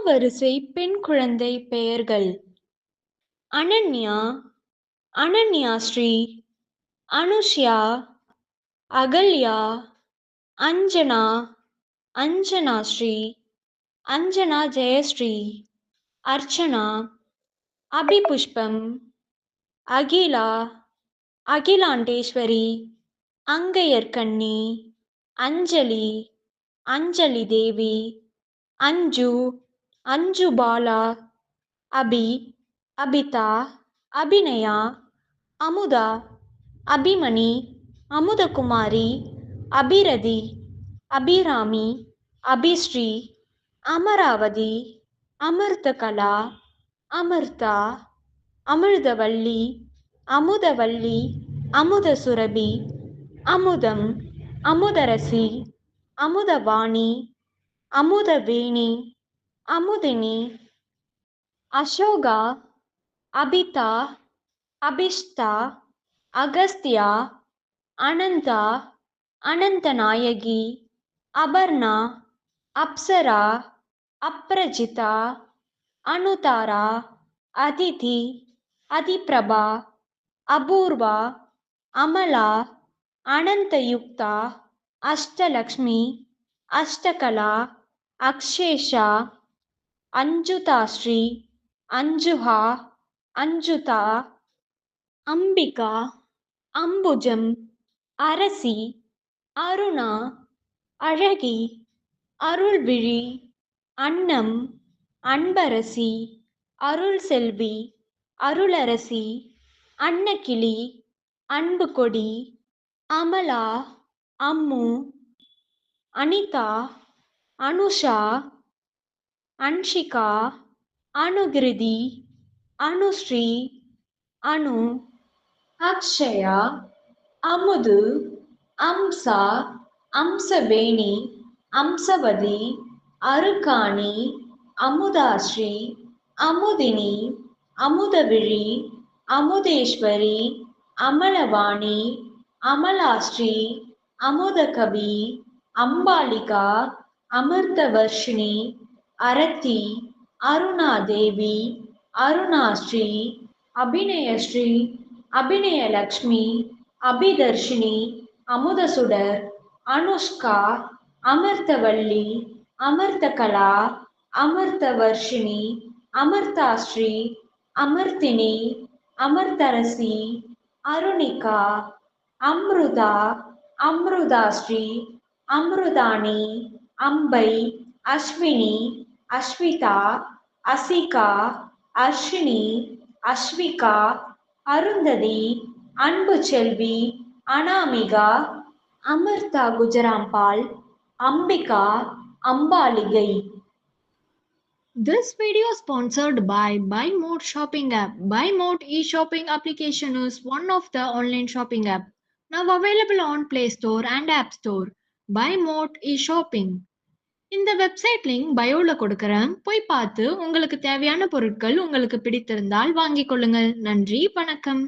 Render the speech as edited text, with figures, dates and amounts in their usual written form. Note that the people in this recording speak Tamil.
வரிசை பெண் குழந்தை பெயர்கள்: அனன்யா, அனன்யாஸ்ரீ, அனுஷ்யா, அகல்யா, அஞ்சனா, அஞ்சனாஸ்ரீ, அஞ்சனா ஜெயஸ்ரீ, அர்ச்சனா, அபிபுஷ்பம், அகிலா, அகிலாண்டேஸ்வரி, அங்கையர்கண்ணி, அஞ்சலி, அஞ்சலி தேவி, அஞ்சு, அஞ்சு பாலா, அபி, அபிதா, அபிநயா, அமுதா, அபிமணி, அமுதகுமாரி, அபிரதி, அபிராமி, அபிஸ்ரீ, அமராவதி, அமிர்தகலா, அமிர்தா, அமிர்தவல்லி, அமுதவல்லி, அமுதசுரபி, அமுதம், அமுதரசி, அமுதவாணி, அமுதவேணி, அமுதினி, அசோகா, அபிதா, அபிஷ்தா, அகஸ்தியா, அனந்தா, அனந்தநாயகி, அபர்ணா, அப்சரா, அப்ரஜிதா, அனுதாரா, அதிதி, அதிபிரபா, அபூர்வா, அமலா, அனந்தயுக்தா, அஷ்டலக்ஷ்மி, அஷ்டகலா, அக்ஷேஷா, அஞ்சுதாஸ்ரீ, அஞ்சுஹா, அஞ்சுதா, அம்பிகா, அம்புஜம், அரசி, அருணா, அழகி, அருள்விழி, அன்னம், அன்பரசி, அருள்செல்வி, அருளரசி, அன்னக்கிளி, அன்புகொடி, அமலா, அம்மு, அனிதா, அனுஷா, அன்ஷிகா, அனுகிருதி, அனுஸ்ரீ, அனு, அக்ஷயா, அமுது, அம்சா, அம்சவேணி, அம்சவதி, அருக்காணி, அமுதாஸ்ரீ, அமுதினி, அமுதவிழி, அமுதேஸ்வரி, அமலவாணி, அமலாஸ்ரீ, அமுதகவி, அம்பாலிகா, அமிர்தவர்ஷினி, அரத்தி, அருணாதேவி, அருணாஸ்ரீ, அபிநயஸ்ரீ, அபிநயலக்ஷ்மி, அபிதர்ஷினி, அமுதசுடர், அனுஷ்கா, அமிர்தவல்லி, அமிர்தகலா, அமிர்தவர்ஷினி, அமிர்தாஸ்ரீ, அமிர்தினி, அமிர்தரசி, அருணிகா, அம்ருதா, அம்ருதாஸ்ரீ, அம்ருதாணி, அம்பை, Ashwini, Ashwitha, Asika, Arshini, Aswika, Arundhati, Anbuselvi, Anamika, Amrita குஜராம்பால், Ambika, Ambalika. This video sponsored by Buy Mode shopping app. Buy Mode e-shopping application is one of the online shopping app now available on Play Store and App Store. Buy Mode e-shopping. இந்த வெப்சைட் லிங்க் பயோல கொடுக்கறேன், போய் பார்த்து உங்களுக்கு தேவையான பொருட்கள் உங்களுக்கு பிடித்திருந்தால் வாங்கிக் கொள்ளுங்கள். நன்றி, வணக்கம்.